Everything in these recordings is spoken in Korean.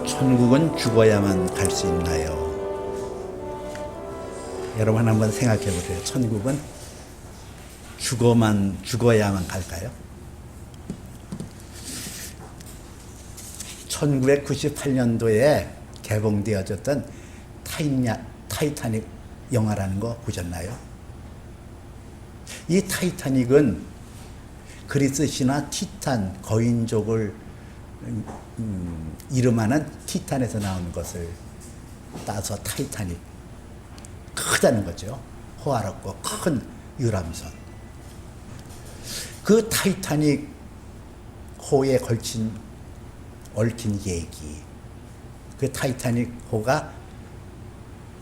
천국은 죽어야만 갈 수 있나요? 여러분 한번 생각해 보세요. 천국은 죽어야만 갈까요? 1998년도에 개봉되어졌던 타이타닉 영화라는 거 보셨나요? 이 타이타닉은 그리스 신화 티탄 거인족을 이름하는 티탄에서 나오는 것을 따서 타이타닉, 크다는 거죠. 호화롭고 큰 유람선. 그 타이타닉 호에 얽힌 얘기. 그 타이타닉 호가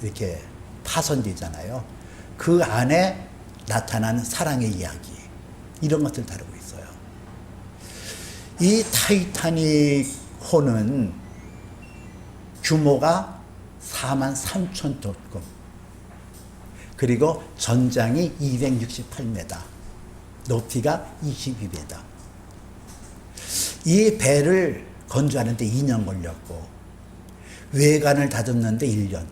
이렇게 파손되잖아요. 그 안에 나타난 사랑의 이야기. 이런 것을 다루고 있어요. 이 타이타닉 호는 규모가 43,000톤급. 그리고 전장이 268m. 높이가 22m. 이 배를 건조하는데 2년 걸렸고 외관을 다듬는데 1년.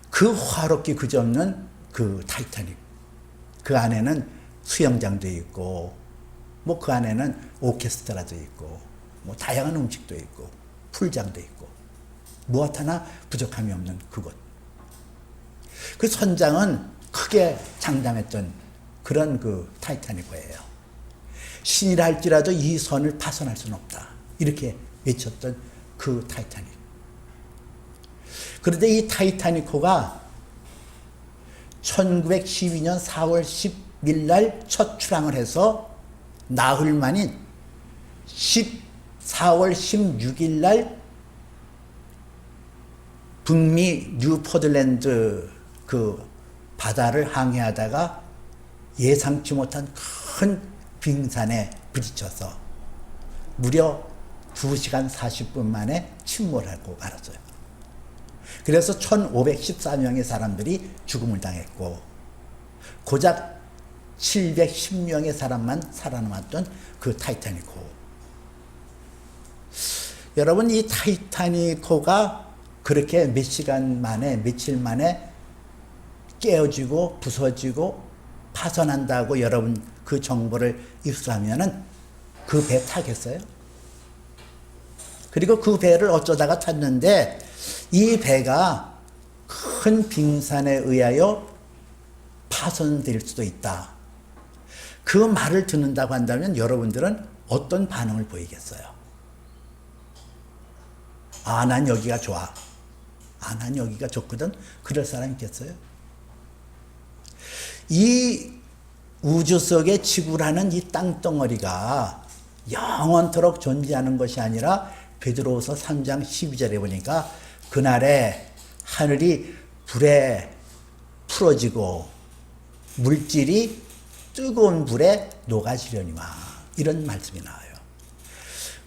그 화롭게 그저없는 그 타이타닉. 그 안에는 수영장도 있고 뭐 그 안에는 오케스트라도 있고 뭐 다양한 음식도 있고 풀장도 있고 무엇 하나 부족함이 없는 그곳. 그 선장은 크게 장담했던 그런 그 타이타닉호예요. 신이라 할지라도 이 선을 파손할 수는 없다. 이렇게 외쳤던 그 타이타닉. 그런데 이 타이타닉호가 1912년 4월 10일 날 첫 출항을 해서 나흘 만인 4월 16일 날 북미 뉴포들랜드 그 바다를 항해하다가 예상치 못한 큰 빙산에 부딪혀서 무려 2시간 40분 만에 침몰하고 말았어요. 그래서 1514명의 사람들이 죽음을 당했고 고작 710명의 사람만 살아남았던 그 타이타닉호. 여러분, 이 타이타닉호가 그렇게 몇 시간 만에 며칠 만에 깨어지고 부서지고 파손한다고 여러분 그 정보를 입수하면은 그 배 타겠어요? 그리고 그 배를 어쩌다가 탔는데 이 배가 큰 빙산에 의하여 파손될 수도 있다. 그 말을 듣는다고 한다면 여러분들은 어떤 반응을 보이겠어요? 아, 난 여기가 좋아. 아, 난 여기가 좋거든. 그럴 사람 있겠어요? 이 우주 속의 지구라는 이 땅덩어리가 영원토록 존재하는 것이 아니라 베드로후서 3장 12절에 보니까 그날에 하늘이 불에 풀어지고 물질이 뜨거운 불에 녹아지려니와 이런 말씀이 나와요.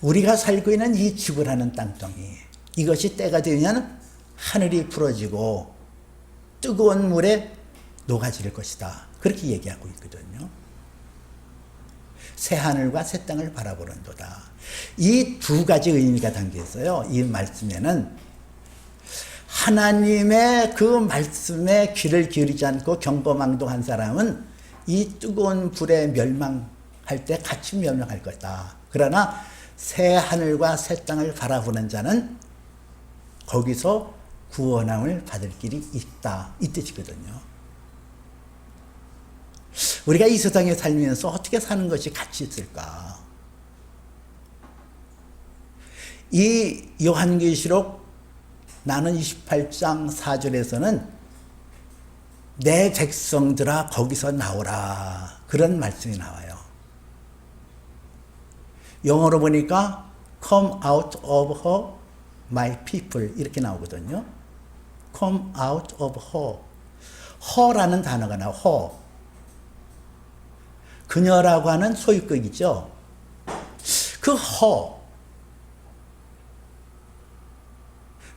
우리가 살고 있는 이 지구라는 땅덩이, 이것이 때가 되면 하늘이 풀어지고 뜨거운 물에 녹아질 것이다. 그렇게 얘기하고 있거든요. 새 하늘과 새 땅을 바라보는도다. 이 두 가지 의미가 담겨 있어요. 이 말씀에는 하나님의 그 말씀에 귀를 기울이지 않고 경거망동한 사람은 이 뜨거운 불에 멸망할 때 같이 멸망할 것이다. 그러나 새 하늘과 새 땅을 바라보는 자는 거기서 구원함을 받을 길이 있다. 이 뜻이거든요. 우리가 이 세상에 살면서 어떻게 사는 것이 가치 있을까? 이 요한계시록 나는 28장 4절에서는 내 백성들아 거기서 나오라. 그런 말씀이 나와요. 영어로 보니까 come out of her my people 이렇게 나오거든요. come out of her. her라는 단어가 나와요. her. 그녀라고 하는 소유격이죠. 그 her.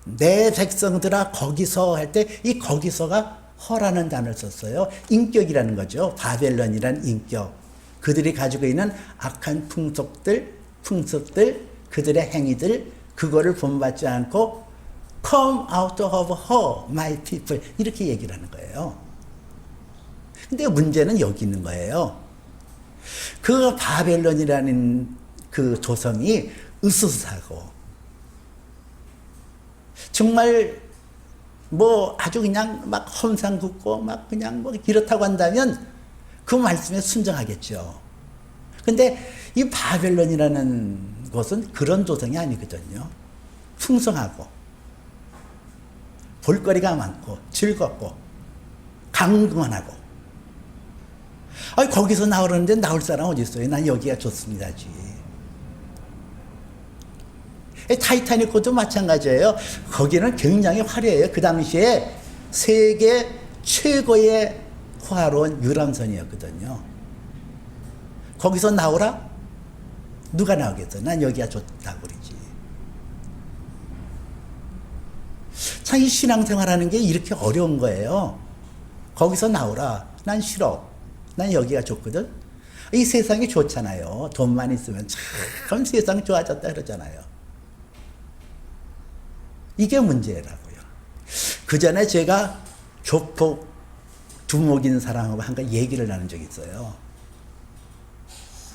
내 백성들아 거기서 할 때 이 거기서가 허라는 단어를 썼어요. 인격이라는 거죠. 바벨론이라는 인격. 그들이 가지고 있는 악한 풍습들, 그들의 행위들 그거를 본받지 않고 Come out of her, my people 이렇게 얘기를 하는 거예요. 근데 문제는 여기 있는 거예요. 그 바벨론이라는 그 조성이 으스스하고 정말 뭐 아주 그냥 막 험상 긋고 막 그냥 뭐 이렇다고 한다면 그 말씀에 순종하겠죠. 근데 이 바벨론이라는 곳은 그런 조성이 아니거든요. 풍성하고 볼거리가 많고 즐겁고 강건하고 아니 거기서 나오는데 나올 사람 어디 있어요? 난 여기가 좋습니다지. 타이타닉호도 마찬가지예요. 거기는 굉장히 화려해요. 그 당시에 세계 최고의 화려한 유람선이었거든요. 거기서 나오라? 누가 나오겠어? 난 여기가 좋다고 그러지. 참 이 신앙생활하는 게 이렇게 어려운 거예요. 거기서 나오라. 난 싫어. 난 여기가 좋거든. 이 세상이 좋잖아요. 돈만 있으면 참 세상 좋아졌다 그러잖아요. 이게 문제라고요. 그 전에 제가 조폭 두목인 사람하고 한번 얘기를 나눈 적이 있어요.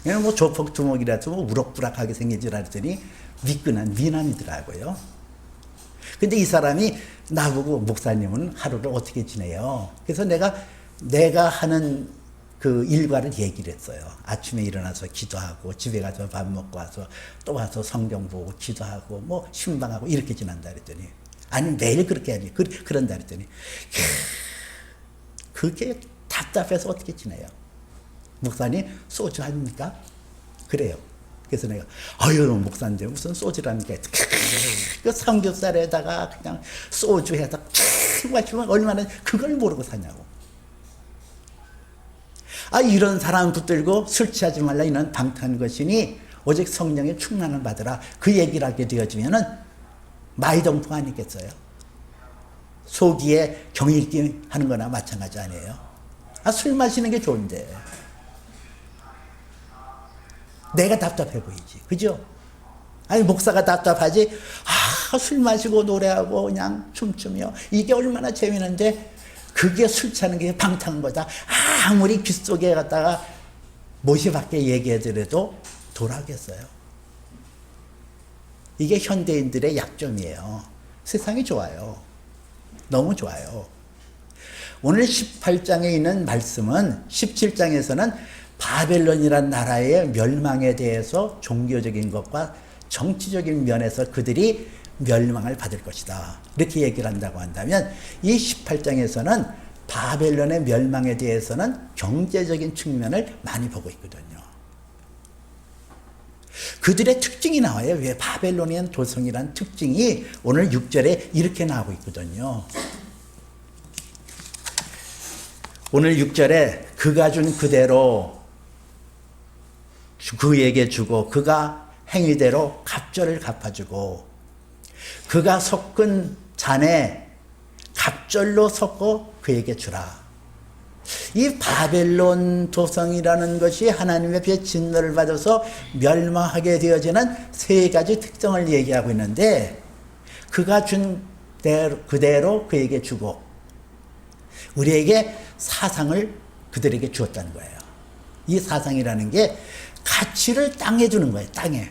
그냥 뭐 조폭 두목이라서 뭐 우럭부락하게 생긴 줄 알았더니 미끈한 미남이더라고요. 근데 이 사람이 나보고 목사님은 하루를 어떻게 지내요? 그래서 내가 하는 그 일과를 얘기를 했어요. 아침에 일어나서 기도하고 집에 가서 밥 먹고 와서 또 와서 성경 보고 기도하고 뭐 신방하고 이렇게 지난다 그랬더니 아니 매일 그렇게 해야지 그런다 그랬더니 그게 답답해서 어떻게 지내요? 목사님 소주 합니까? 그래요. 그래서 내가 아유 목사인데 무슨 소주랍니까? 그 삼겹살에다가 그냥 소주에다가 마시면 얼마나 그걸 모르고 사냐고. 아 이런 사람 붙들고 술 취하지 말라 이는 방탄것이니 오직 성령의 충만을 받으라 그 얘기를 하게 되어지면은 마이동풍 아니겠어요? 소기에 경읽기 하는 거나 마찬가지 아니에요? 아 술 마시는 게 좋은데 내가 답답해 보이지 그죠? 아니 목사가 답답하지 아 술 마시고 노래하고 그냥 춤추며 이게 얼마나 재미있는데 그게 술 취하는 게 방탕한 거다. 아무리 귀 속에 갔다가 못이 밖에 얘기해드려도 돌아오겠어요. 이게 현대인들의 약점이에요. 세상이 좋아요. 너무 좋아요. 오늘 18장에 있는 말씀은 17장에서는 바벨론이란 나라의 멸망에 대해서 종교적인 것과 정치적인 면에서 그들이 멸망을 받을 것이다. 이렇게 얘기를 한다고 한다면 이 18장에서는 바벨론의 멸망에 대해서는 경제적인 측면을 많이 보고 있거든요. 그들의 특징이 나와요. 왜 바벨로니안 조성이라는 특징이 오늘 6절에 이렇게 나오고 있거든요. 오늘 6절에 그가 준 그대로 그에게 주고 그가 행위대로 갑절을 갚아주고 그가 섞은 잔에 갑절로 섞어 그에게 주라. 이 바벨론 조성이라는 것이 하나님의 빛 진노를 받아서 멸망하게 되어지는 세 가지 특성을 얘기하고 있는데 그가 준 그대로 그에게 주고 우리에게 사상을 그들에게 주었다는 거예요. 이 사상이라는 게 가치를 땅에 주는 거예요. 땅에.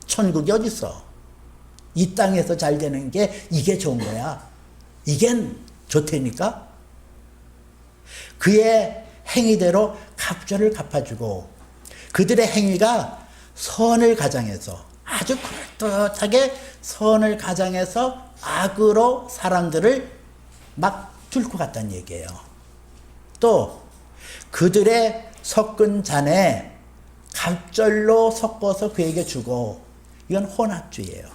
천국이 어디 있어? 이 땅에서 잘 되는 게 이게 좋은 거야. 이게 좋다니까? 그의 행위대로 갑절을 갚아주고 그들의 행위가 선을 가장해서 아주 그럴듯하게 선을 가장해서 악으로 사람들을 막 뚫고 갔다는 얘기예요. 또 그들의 섞은 잔에 갑절로 섞어서 그에게 주고 이건 혼합주의예요.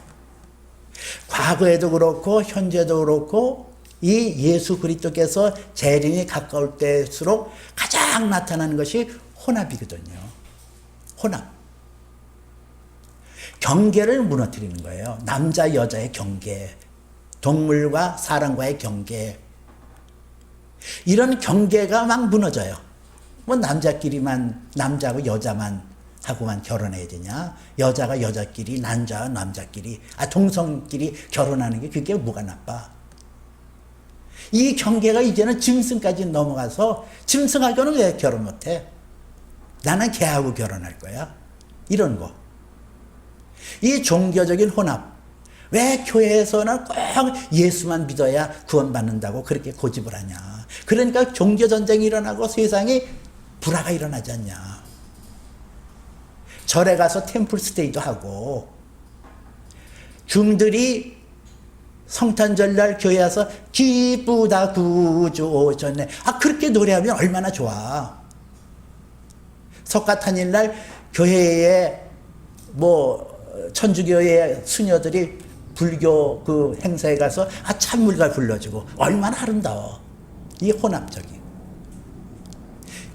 과거에도 그렇고 현재도 그렇고 이 예수 그리스도께서 재림이 가까울 때일수록 가장 나타나는 것이 혼합이거든요. 혼합. 경계를 무너뜨리는 거예요. 남자 여자의 경계, 동물과 사람과의 경계. 이런 경계가 막 무너져요. 뭐 남자끼리만 남자하고 여자만 하고만 결혼해야 되냐? 여자가 여자끼리, 남자가 남자끼리, 동성끼리 결혼하는 게 그게 뭐가 나빠? 이 경계가 이제는 짐승까지 넘어가서 짐승하고는 왜 결혼 못해? 나는 걔하고 결혼할 거야. 이런 거. 이 종교적인 혼합. 왜 교회에서는 꼭 예수만 믿어야 구원받는다고 그렇게 고집을 하냐? 그러니까 종교전쟁이 일어나고 세상이 불화가 일어나지 않냐? 절에 가서 템플 스테이도 하고, 중들이 성탄절날 교회 와서 기쁘다 구주 오셨네. 그렇게 노래하면 얼마나 좋아. 석가탄일날 교회에 천주교의 수녀들이 불교 그 행사에 가서 찬물가 불러주고 얼마나 아름다워. 이 혼합적인.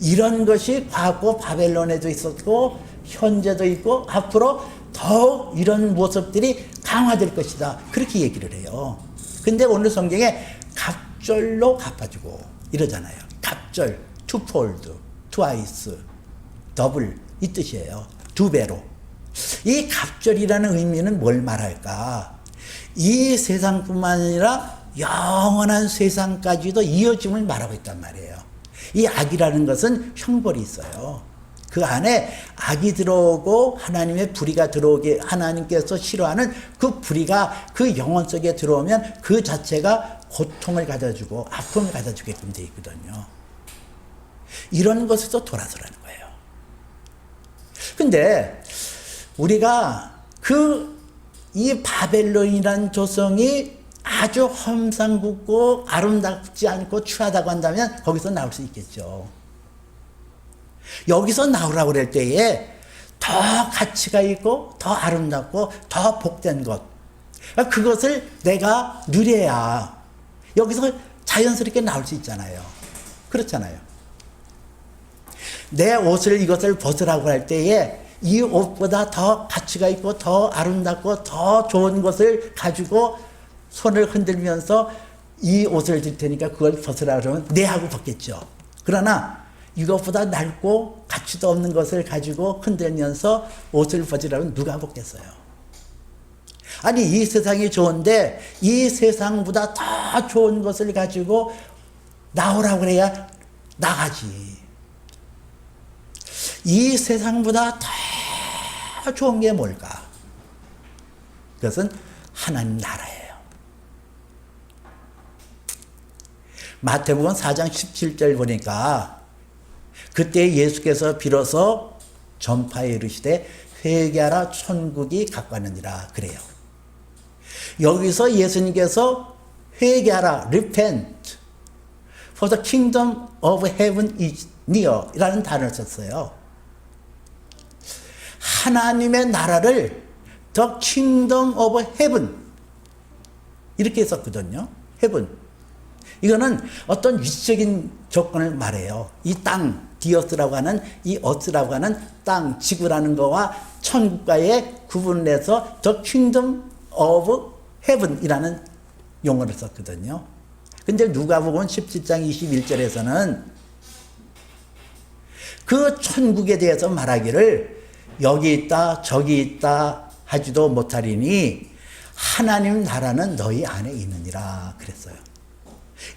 이런 것이 과거 바벨론에도 있었고 현재도 있고 앞으로 더욱 이런 모습들이 강화될 것이다. 그렇게 얘기를 해요. 근데 오늘 성경에 갑절로 갚아주고 이러잖아요. 갑절, 투폴드, 트와이스, 더블 이 뜻이에요. 두 배로. 이 갑절이라는 의미는 뭘 말할까? 이 세상뿐만 아니라 영원한 세상까지도 이어짐을 말하고 있단 말이에요. 이 악이라는 것은 형벌이 있어요. 그 안에 악이 들어오고 하나님의 불의가 들어오게 하나님께서 싫어하는 그 불의가 그 영혼 속에 들어오면 그 자체가 고통을 가져주고 아픔을 가져주게끔 되어 있거든요. 이런 것에서 돌아서라는 거예요. 근데 우리가 이 바벨론이라는 조성이 아주 험상궂고 아름답지 않고 추하다고 한다면 거기서 나올 수 있겠죠. 여기서 나오라고 그럴 때에 더 가치가 있고 더 아름답고 더 복된 것, 그것을 내가 누려야 여기서 자연스럽게 나올 수 있잖아요. 그렇잖아요. 내 옷을 이것을 벗으라고 할 때에 이 옷보다 더 가치가 있고 더 아름답고 더 좋은 것을 가지고 손을 흔들면서 이 옷을 줄 테니까 그걸 벗으라 그러면 네 하고 벗겠죠. 그러나 이것보다 낡고 가치도 없는 것을 가지고 흔들면서 옷을 벗으라면 누가 벗겠어요? 아니 이 세상이 좋은데 이 세상보다 더 좋은 것을 가지고 나오라고 그래야 나가지. 이 세상보다 더 좋은 게 뭘까? 그것은 하나님 나라예요. 마태복음 4장 17절 보니까 그때 예수께서 비로소 전파에 이르시되 회개하라 천국이 가까웠느니라 그래요. 여기서 예수님께서 회개하라 repent for the kingdom of heaven is near 라는 단어를 썼어요. 하나님의 나라를 the kingdom of heaven 이렇게 썼거든요. heaven. 이거는 어떤 위치적인 조건을 말해요. 이 땅, 디어스라고 하는 이 어스라고 하는 땅, 지구라는 거와 천국과의 구분을 해서 the kingdom of heaven이라는 용어를 썼거든요. 근데 누가복음 17장 21절에서는 그 천국에 대해서 말하기를 여기 있다 저기 있다 하지도 못하리니 하나님 나라는 너희 안에 있느니라 그랬어요.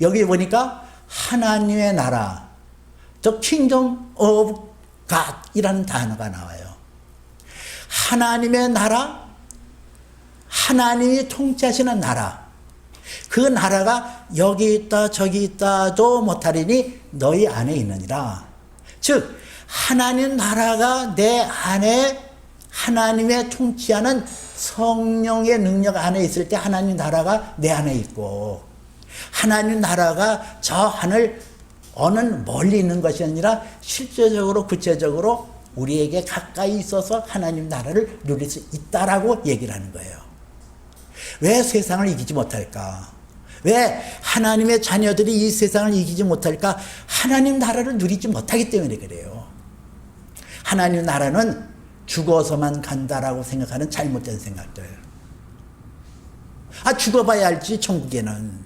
여기 보니까 하나님의 나라 The Kingdom of God 이라는 단어가 나와요. 하나님의 나라, 하나님이 통치하시는 나라, 그 나라가 여기 있다 저기 있다도 못하리니 너희 안에 있느니라. 즉 하나님 나라가 내 안에 하나님의 통치하는 성령의 능력 안에 있을 때 하나님 나라가 내 안에 있고, 하나님 나라가 저 하늘 어느 멀리 있는 것이 아니라 실제적으로 구체적으로 우리에게 가까이 있어서 하나님 나라를 누릴 수 있다라고 얘기를 하는 거예요. 왜 세상을 이기지 못할까? 왜 하나님의 자녀들이 이 세상을 이기지 못할까? 하나님 나라를 누리지 못하기 때문에 그래요. 하나님 나라는 죽어서만 간다라고 생각하는 잘못된 생각들. 죽어봐야 알지 천국에는.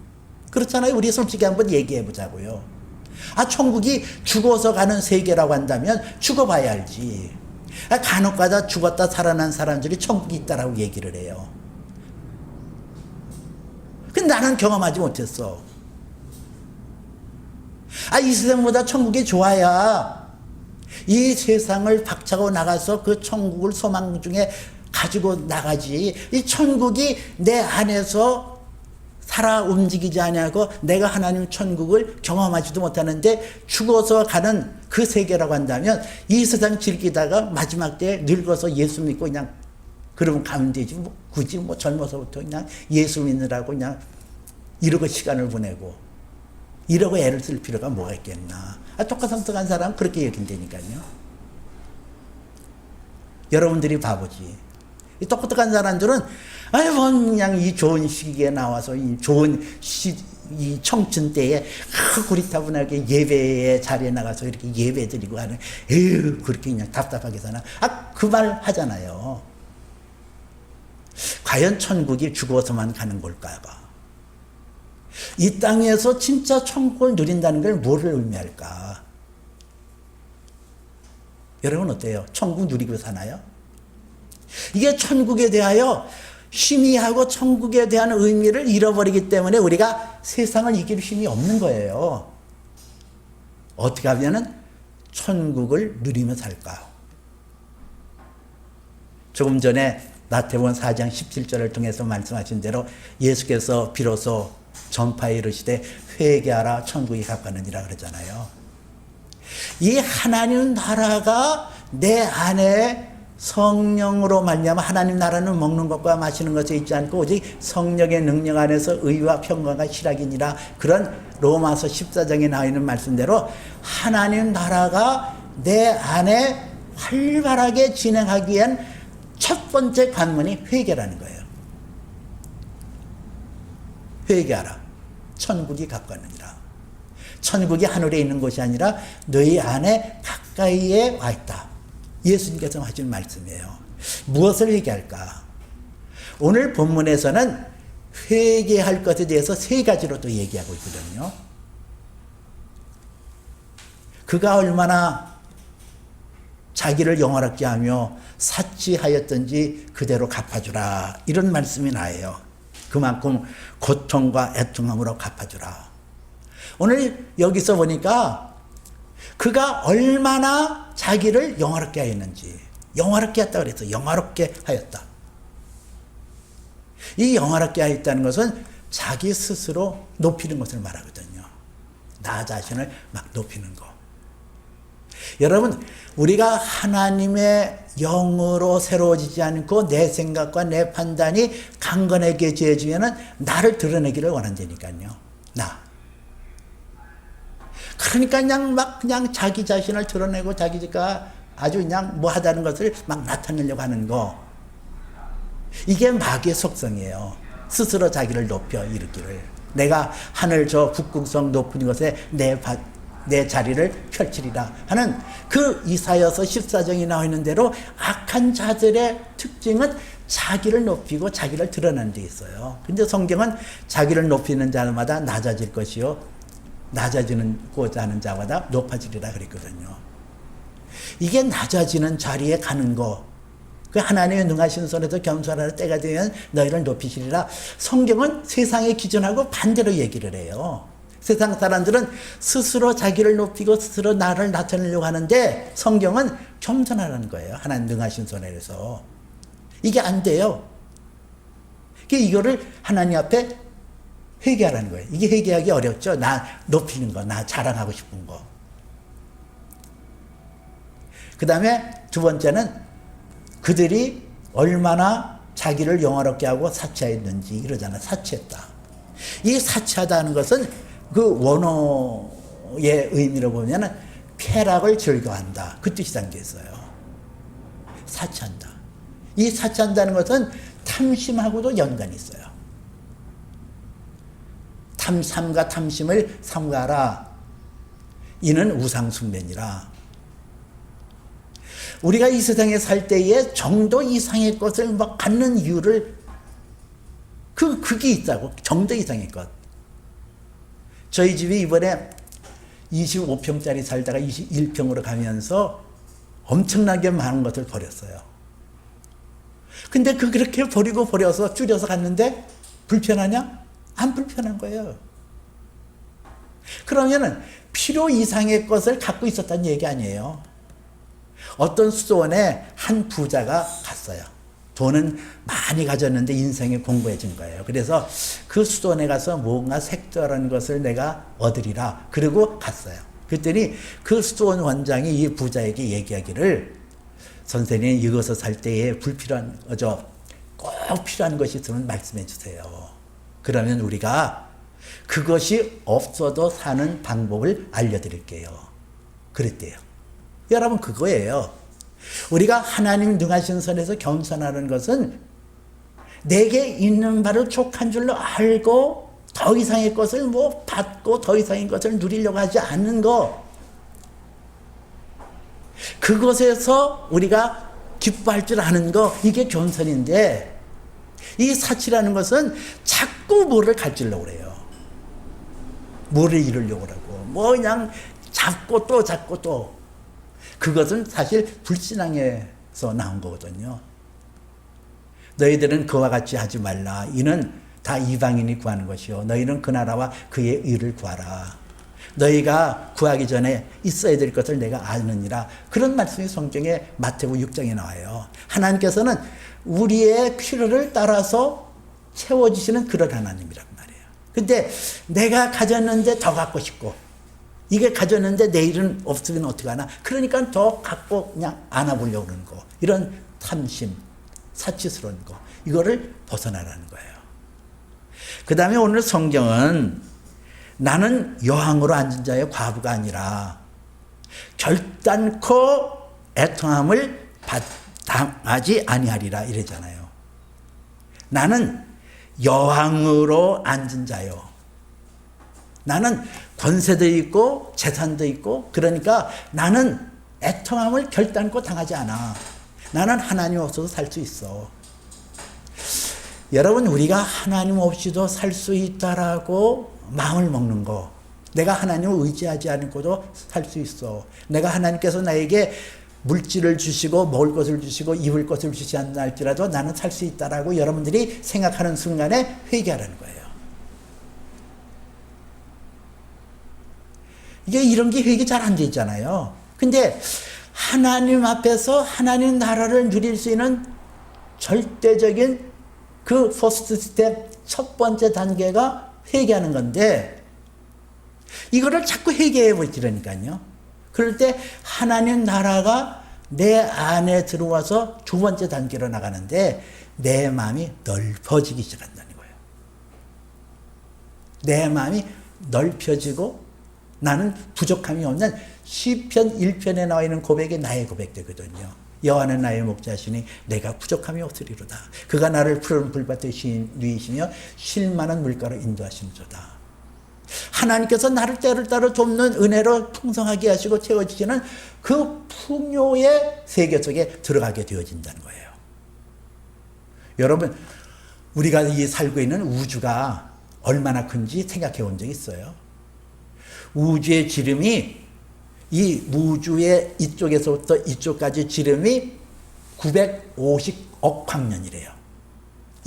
그렇잖아요. 우리 솔직히 한번 얘기해 보자고요. 천국이 죽어서 가는 세계라고 한다면 죽어봐야 알지. 간혹가다 죽었다 살아난 사람들이 천국이 있다라고 얘기를 해요. 근데 나는 경험하지 못했어. 이 세상보다 천국이 좋아야 이 세상을 박차고 나가서 그 천국을 소망 중에 가지고 나가지. 이 천국이 내 안에서 살아 움직이지 않냐고 내가 하나님 천국을 경험하지도 못하는데 죽어서 가는 그 세계라고 한다면 이 세상 즐기다가 마지막 때에 늙어서 예수 믿고 그냥 그러면 가면 되지. 뭐 굳이 뭐 젊어서부터 그냥 예수 믿느라고 그냥 이러고 시간을 보내고 이러고 애를 쓸 필요가 뭐가 있겠나. 똑똑한 사람은 그렇게 얘기한다니까요. 여러분들이 바보지. 이 똑똑한 사람들은 그냥 이 좋은 시기에 나와서 이 좋은 이 청춘 때에 구리타분하게 예배의 자리에 나가서 이렇게 예배 드리고 하는 그렇게 그냥 답답하게 사나. 그 말 하잖아요. 과연 천국이 죽어서만 가는 걸까요? 이 땅에서 진짜 천국을 누린다는 걸 뭐를 의미할까? 여러분 어때요? 천국 누리고 사나요? 이게 천국에 대하여 희미하고 천국에 대한 의미를 잃어버리기 때문에 우리가 세상을 이길 힘이 없는 거예요. 어떻게 하면은 천국을 누리며 살까요? 조금 전에 마태복음 4장 17절을 통해서 말씀하신 대로 예수께서 비로소 전파에 이르시되 회개하라 천국이 가까우니라 그러잖아요. 이 하나님 나라가 내 안에 성령으로 말미암아 하나님 나라는 먹는 것과 마시는 것에 있지 않고 오직 성령의 능력 안에서 의와 평강과 희락이니라. 그런 로마서 14장에 나와 있는 말씀대로 하나님 나라가 내 안에 활발하게 진행하기 위한 첫 번째 관문이 회개라는 거예요. 회개하라. 천국이 가까우니라. 천국이 하늘에 있는 것이 아니라 너희 안에 가까이에 와 있다. 예수님께서 하신 말씀이에요. 무엇을 회개할까? 오늘 본문에서는 회개할 것에 대해서 세 가지로 또 얘기하고 있거든요. 그가 얼마나 자기를 영화롭게 하며 사치하였던지 그대로 갚아주라. 이런 말씀이 나와요. 그만큼 고통과 애통함으로 갚아주라. 오늘 여기서 보니까 그가 얼마나 자기를 영화롭게 하였는지. 영화롭게 했다 그랬어. 영화롭게 하였다. 이 영화롭게 하였다는 것은 자기 스스로 높이는 것을 말하거든요. 나 자신을 막 높이는 거. 여러분, 우리가 하나님의 영으로 새로워지지 않고 내 생각과 내 판단이 강건하게 지어지면 나를 드러내기를 원한다니까요. 나. 그러니까 그냥 자기 자신을 드러내고 자기가 아주 그냥 뭐 하다는 것을 막 나타내려고 하는 거. 이게 마귀의 속성이에요. 스스로 자기를 높여 일으키를. 내가 하늘 저 북극성 높은 곳에 내 자리를 펼치리라 하는 그 이사야서 14장에 나와 있는 대로 악한 자들의 특징은 자기를 높이고 자기를 드러내는 데 있어요. 근데 성경은 자기를 높이는 자마다 낮아질 것이요 낮아지고자 하는 자마다 높아지리라 그랬거든요. 이게 낮아지는 자리에 가는 거, 그 하나님의 능하신 손에서 겸손하는 때가 되면 너희를 높이시리라. 성경은 세상의 기준하고 반대로 얘기를 해요. 세상 사람들은 스스로 자기를 높이고 스스로 나를 나타내려고 하는데 성경은 겸손하라는 거예요. 하나님 능하신 손에서. 이게 안 돼요. 이거를 하나님 앞에 회개하라는 거예요. 이게 회개하기 어렵죠. 나 높이는 거, 나 자랑하고 싶은 거. 그 다음에 두 번째는 그들이 얼마나 자기를 영화롭게 하고 사치했는지 이러잖아. 사치했다. 이 사치하다는 것은 그 원어의 의미로 보면 쾌락을 즐겨한다. 그 뜻이 담겨 있어요. 사치한다. 이 사치한다는 것은 탐심하고도 연관이 있어요. 탐삼과 탐심을 삼가라. 이는 우상숭배니라. 우리가 이 세상에 살 때에 정도 이상의 것을 막 갖는 이유를 그게 있다고. 정도 이상의 것. 저희 집이 이번에 25평짜리 살다가 21평으로 가면서 엄청나게 많은 것을 버렸어요. 근데 그렇게 버려서 줄여서 갔는데 불편하냐? 안 불편한 거예요. 그러면은 필요 이상의 것을 갖고 있었다는 얘기 아니에요. 어떤 수도원에 한 부자가 갔어요. 돈은 많이 가졌는데 인생이 공고해진 거예요. 그래서 그 수도원에 가서 뭔가 색다른 것을 내가 얻으리라. 그리고 갔어요. 그랬더니 그 수도원 원장이 이 부자에게 얘기하기를, 선생님 이것을 살 때에 꼭 필요한 것이 있으면 말씀해 주세요. 그러면 우리가 그것이 없어도 사는 방법을 알려드릴게요. 그랬대요. 여러분, 그거예요. 우리가 하나님 능하신 선에서 겸손하는 것은 내게 있는 바를 족한 줄로 알고 더 이상의 것을 받고 더 이상의 것을 누리려고 하지 않는 거, 그것에서 우리가 기뻐할 줄 아는 거, 이게 겸손인데, 이 사치라는 것은 자꾸 뭐를 가지려고 그래요. 뭐를 이루려고 하고, 그냥 잡고 또. 그것은 사실 불신앙에서 나온 거거든요. 너희들은 그와 같이 하지 말라. 이는 다 이방인이 구하는 것이요. 너희는 그 나라와 그의 의를 구하라. 너희가 구하기 전에 있어야 될 것을 내가 아느니라. 그런 말씀이 성경에 마태복음 6장에 나와요. 하나님께서는 우리의 필요를 따라서 채워주시는 그런 하나님이란 말이에요. 근데 내가 가졌는데 더 갖고 싶고, 이게 가졌는데 내일은 없으면 어떡하나, 그러니까 더 갖고 그냥 안아보려고 그러는 거, 이런 탐심, 사치스러운 거, 이거를 벗어나라는 거예요. 그 다음에 오늘 성경은 나는 여왕으로 앉은 자의 과부가 아니라 결단코 애통함을 당하지 아니하리라 이러잖아요. 나는 여왕으로 앉은 자요. 나는 권세도 있고 재산도 있고, 그러니까 나는 애통함을 결단코 당하지 않아. 나는 하나님 없어도 살 수 있어. 여러분, 우리가 하나님 없이도 살 수 있다라고 마음을 먹는 거, 내가 하나님을 의지하지 않고도 살 수 있어. 내가 하나님께서 나에게 물질을 주시고 먹을 것을 주시고 입을 것을 주시지 않나 할지라도 나는 살 수 있다라고 여러분들이 생각하는 순간에 회개하라는 거예요. 이게 이런 게 회개 잘 안 돼 있잖아요. 근데 하나님 앞에서 하나님 나라를 누릴 수 있는 절대적인 그 퍼스트 스텝, 첫 번째 단계가 회개하는 건데, 이거를 자꾸 회개해 버리니까요. 그럴 때 하나님 나라가 내 안에 들어와서 두 번째 단계로 나가는데 내 마음이 넓어지기 시작한다는 거예요. 내 마음이 넓혀지고 나는 부족함이 없는 시편 1편에 나와 있는 고백이 나의 고백되거든요. 여호와는 나의 목자시니 내가 부족함이 없으리로다. 그가 나를 푸른 불밭에 누이시며 쉴 만한 물가로 인도하시는도다. 하나님께서 나를 때를 따라 돕는 은혜로 풍성하게 하시고 채워주시는 그 풍요의 세계 속에 들어가게 되어진다는 거예요. 여러분, 우리가 이 살고 있는 우주가 얼마나 큰지 생각해 본 적 있어요? 우주의 지름이, 이 우주의 이쪽에서부터 이쪽까지 지름이 950억 광년이래요.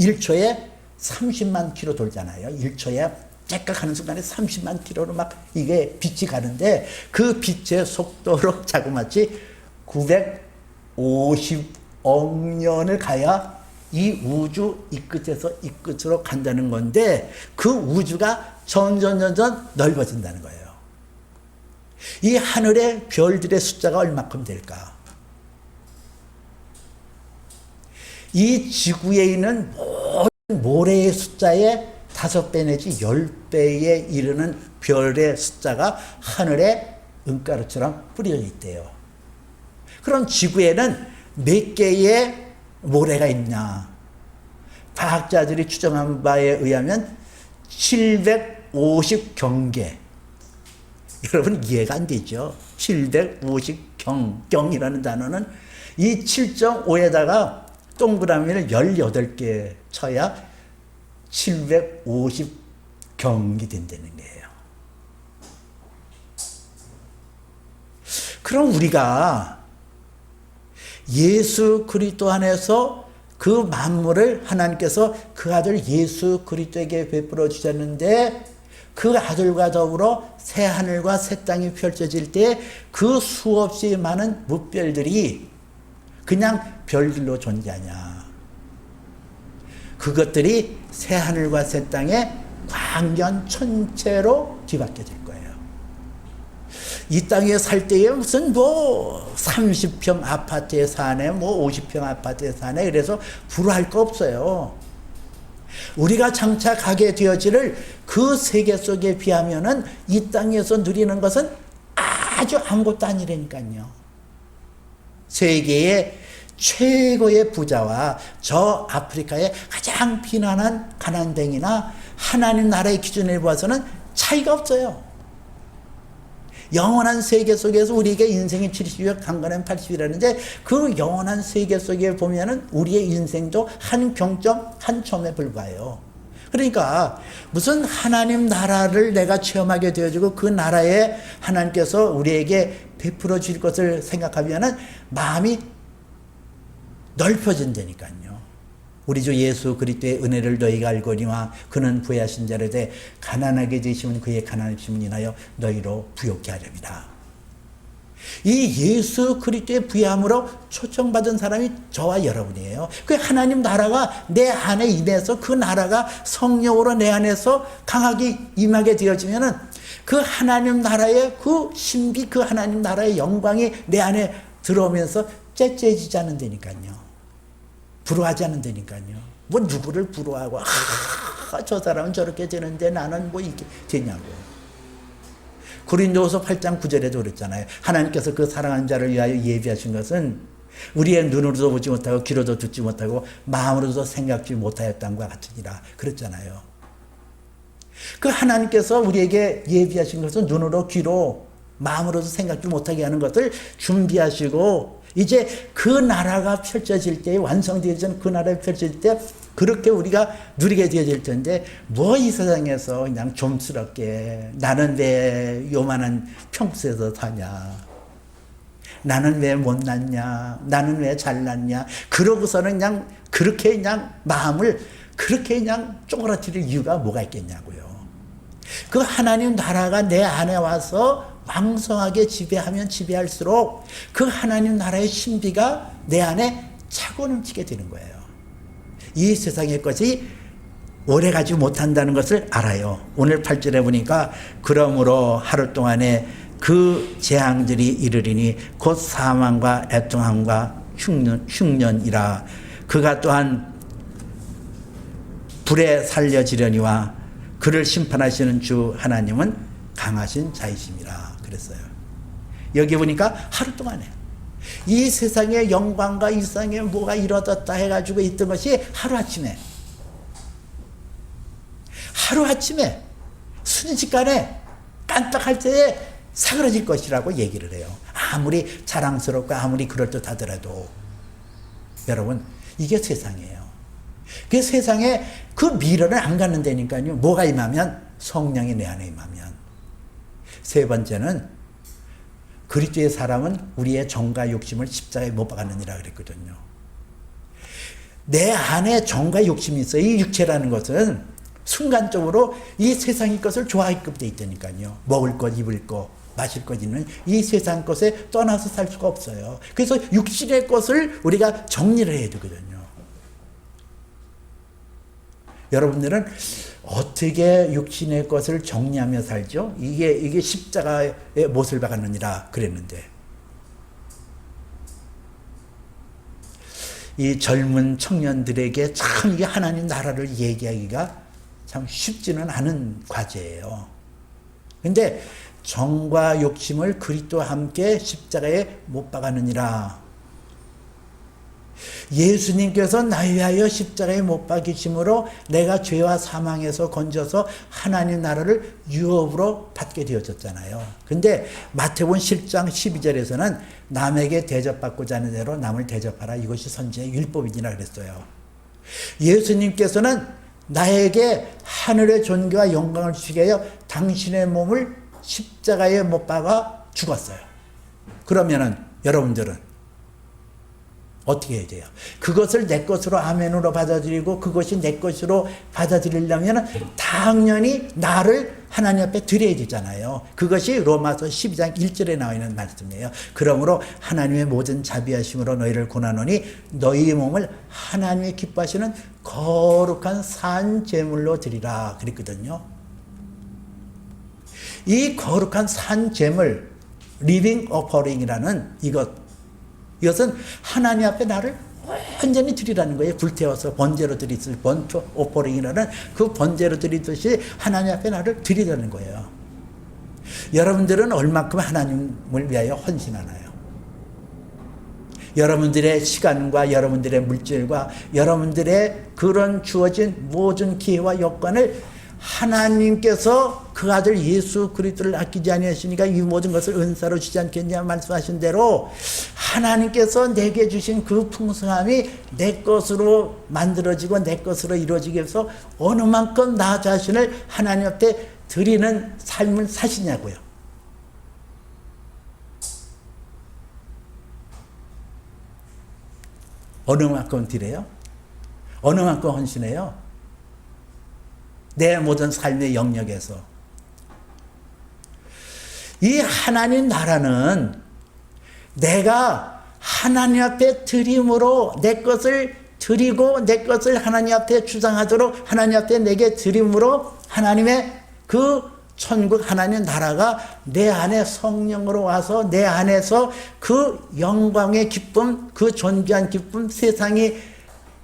1초에 30만 킬로 돌잖아요. 1초에 째깍 하는 순간에 30만 킬로로 막 이게 빛이 가는데, 그 빛의 속도로 자그마치 950억 년을 가야 이 우주 이 끝에서 이 끝으로 간다는 건데, 그 우주가 점점 넓어진다는 거예요. 이 하늘의 별들의 숫자가 얼마큼 될까? 이 지구에 있는 모든 모래의 숫자의 5배 내지 10배에 이르는 별의 숫자가 하늘에 은가루처럼 뿌려져 있대요. 그럼 지구에는 몇 개의 모래가 있냐? 과학자들이 추정한 바에 의하면 750경계. 여러분, 이해가 안 되죠? 750경이라는 단어는 이 7.5에다가 동그라미를 18개 쳐야 750경이 된다는 거예요. 그럼 우리가 예수 그리스도 안에서 그 만물을 하나님께서 그 아들 예수 그리스도에게 베풀어 주셨는데, 그 아들과 더불어 새 하늘과 새 땅이 펼쳐질 때 그 수없이 많은 무별들이 그냥 별들로 존재하냐. 그것들이 새 하늘과 새 땅에 광년 천체로 뒤바뀌어질 거예요. 이 땅에 살 때에 무슨 30평 아파트에 사네, 50평 아파트에 사네, 그래서 부러워할 거 없어요. 우리가 장차 가게 되어지를 그 세계 속에 비하면은 이 땅에서 누리는 것은 아주 아무것도 아니라니까요. 세계의 최고의 부자와 저 아프리카의 가장 비난한 가난뱅이나 하나님 나라의 기준에 보아서는 차이가 없어요. 영원한 세계 속에서 우리에게 인생이 70이고 강건한 80이라는데, 그 영원한 세계 속에 보면은 우리의 인생도 한 경점, 한 점에 불과해요. 그러니까 무슨 하나님 나라를 내가 체험하게 되어지고 그 나라에 하나님께서 우리에게 베풀어 줄 것을 생각하면은 마음이 넓혀진다니까요. 우리 주 예수 그리스도의 은혜를 너희가 알거니와 그는 부여하신 자를 대 가난하게 되시면 그의 가난하심을 인하여 너희로 부욕케 하렵니다. 이 예수 그리스도의 부여함으로 초청받은 사람이 저와 여러분이에요. 그 하나님 나라가 내 안에 임해서 그 나라가 성령으로 내 안에서 강하게 임하게 되어지면은 그 하나님 나라의 그 신비, 그 하나님 나라의 영광이 내 안에 들어오면서 째째지지 않는다니까요. 부러워하지 않는다니까요. 뭐 누구를 부러워하고 저 사람은 저렇게 되는데 나는 뭐 이게 되냐고요. 고린도후서 8장 9절에도 그랬잖아요. 하나님께서 그 사랑하는 자를 위하여 예비하신 것은 우리의 눈으로도 보지 못하고 귀로도 듣지 못하고 마음으로도 생각지 못하였던 것과 같으니라 그랬잖아요. 그 하나님께서 우리에게 예비하신 것은 눈으로 귀로 마음으로도 생각지 못하게 하는 것을 준비하시고, 이제 그 나라가 펼쳐질 때, 완성되어진 그 나라가 펼쳐질 때 그렇게 우리가 누리게 되어질 텐데, 뭐 이 세상에서 그냥 좀스럽게 나는 왜 요만한 평수에서 사냐, 나는 왜 못났냐, 나는 왜 잘났냐, 그러고서는 그냥 그렇게 그냥 마음을 그렇게 그냥 쪼그라뜨릴 이유가 뭐가 있겠냐고요. 그 하나님 나라가 내 안에 와서 왕성하게 지배하면 지배할수록 그 하나님 나라의 신비가 내 안에 차고 넘치게 되는 거예요. 이 세상의 것이 오래가지 못한다는 것을 알아요. 오늘 8절에 보니까 그러므로 하루 동안에 그 재앙들이 이르리니 곧 사망과 애통함과 흉년이라. 그가 또한 불에 살려지려니와 그를 심판하시는 주 하나님은 강하신 자이심이라 그랬어요. 여기 보니까 하루 동안에 이 세상의 영광과 이 세상에 뭐가 이뤄졌다 해가지고 있던 것이 하루아침에 순식간에 깜빡할 때에 사그러질 것이라고 얘기를 해요. 아무리 자랑스럽고 아무리 그럴듯하더라도 여러분, 이게 세상이에요. 그 세상에 그 미련을 안 갖는다니까요. 뭐가 임하면? 성령이 내 안에 임하면. 세 번째는 그리스도의 사람은 우리의 정과 욕심을 십자가에 못 박았느니라 그랬거든요. 내 안에 정과 욕심이 있어요. 이 육체라는 것은 순간적으로 이 세상의 것을 좋아하게끔 돼 있다니까요. 먹을 것, 입을 것, 마실 것 있는 이 세상 것에 떠나서 살 수가 없어요. 그래서 육신의 것을 우리가 정리를 해야 되거든요. 여러분들은 어떻게 육신의 것을 정리하며 살죠? 이게 십자가의 못을 박았느니라 그랬는데, 이 젊은 청년들에게 참 이게 하나님 나라를 얘기하기가 참 쉽지는 않은 과제예요. 근데 정과 욕심을 그리스도와 함께 십자가에 못 박았느니라. 예수님께서 나를 위하여 십자가에 못 박히심으로 내가 죄와 사망에서 건져서 하나님 나라를 유업으로 받게 되어졌잖아요. 근데 마태복음 10장 12절에서는 남에게 대접받고자 하는 대로 남을 대접하라. 이것이 선지의 율법이니라 그랬어요. 예수님께서는 나에게 하늘의 존귀와 영광을 주시게 하여 당신의 몸을 십자가에 못 박아 죽었어요. 그러면은 여러분들은 어떻게 해야 돼요? 그것을 내 것으로 아멘으로 받아들이고 그것이 내 것으로 받아들이려면 당연히 나를 하나님 앞에 드려야 되잖아요. 그것이 로마서 12장 1절에 나와 있는 말씀이에요. 그러므로 하나님의 모든 자비하심으로 너희를 권하노니 너희의 몸을 하나님의 기뻐하시는 거룩한 산 제물로 드리라 그랬거든요. 이 거룩한 산 제물, 리빙 오퍼링이라는 이것은 하나님 앞에 나를 완전히 드리라는 거예요. 불태워서 번제로 드리듯이 번트 오퍼링이라는 그 번제로 드리듯이 하나님 앞에 나를 드리라는 거예요. 여러분들은 얼마큼 하나님을 위하여 헌신하나요? 여러분들의 시간과 여러분들의 물질과 여러분들의 그런 주어진 모든 기회와 여건을 하나님께서 그 아들 예수 그리스도를 아끼지 아니하시니까 이 모든 것을 은사로 주지 않겠냐 말씀하신 대로 하나님께서 내게 주신 그 풍성함이 내 것으로 만들어지고 내 것으로 이루어지기 위해서 어느 만큼 나 자신을 하나님 앞에 드리는 삶을 사시냐고요. 어느 만큼 드려요? 어느 만큼 헌신해요? 내 모든 삶의 영역에서. 이 하나님 나라는 내가 하나님 앞에 드림으로 내 것을 드리고 내 것을 하나님 앞에 주장하도록 하나님 앞에 내게 드림으로 하나님의 그 천국 하나님 나라가 내 안에 성령으로 와서 내 안에서 그 영광의 기쁨, 그 존귀한 기쁨, 세상이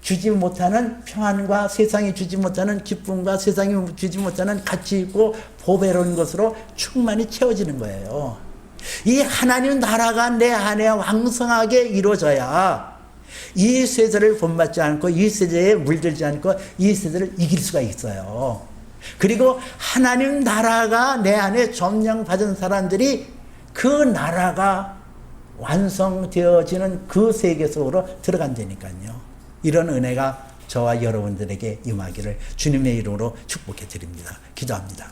주지 못하는 평안과 세상이 주지 못하는 기쁨과 세상이 주지 못하는 가치 있고 보배로운 것으로 충만히 채워지는 거예요. 이 하나님 나라가 내 안에 왕성하게 이루어져야 이 세대를 본받지 않고 이 세대에 물들지 않고 이 세대를 이길 수가 있어요. 그리고 하나님 나라가 내 안에 점령받은 사람들이 그 나라가 완성되어지는 그 세계 속으로 들어간다니까요. 이런 은혜가 저와 여러분들에게 임하기를 주님의 이름으로 축복해 드립니다. 기도합니다.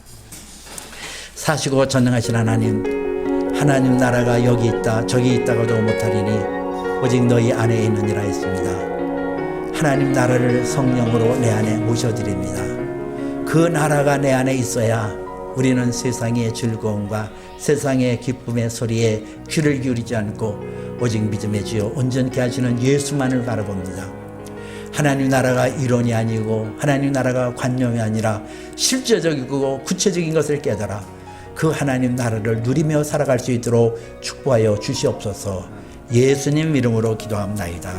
사시고 전능하신 하나님 나라가 여기 있다 저기 있다고도 못하리니 오직 너희 안에 있느니라 했습니다. 하나님 나라를 성령으로 내 안에 모셔드립니다. 그 나라가 내 안에 있어야 우리는 세상의 즐거움과 세상의 기쁨의 소리에 귀를 기울이지 않고 오직 믿음의 주여 온전케 하시는 예수만을 바라봅니다. 하나님 나라가 이론이 아니고 하나님 나라가 관념이 아니라 실제적이고 구체적인 것을 깨달아 그 하나님 나라를 누리며 살아갈 수 있도록 축복하여 주시옵소서. 예수님 이름으로 기도합나이다.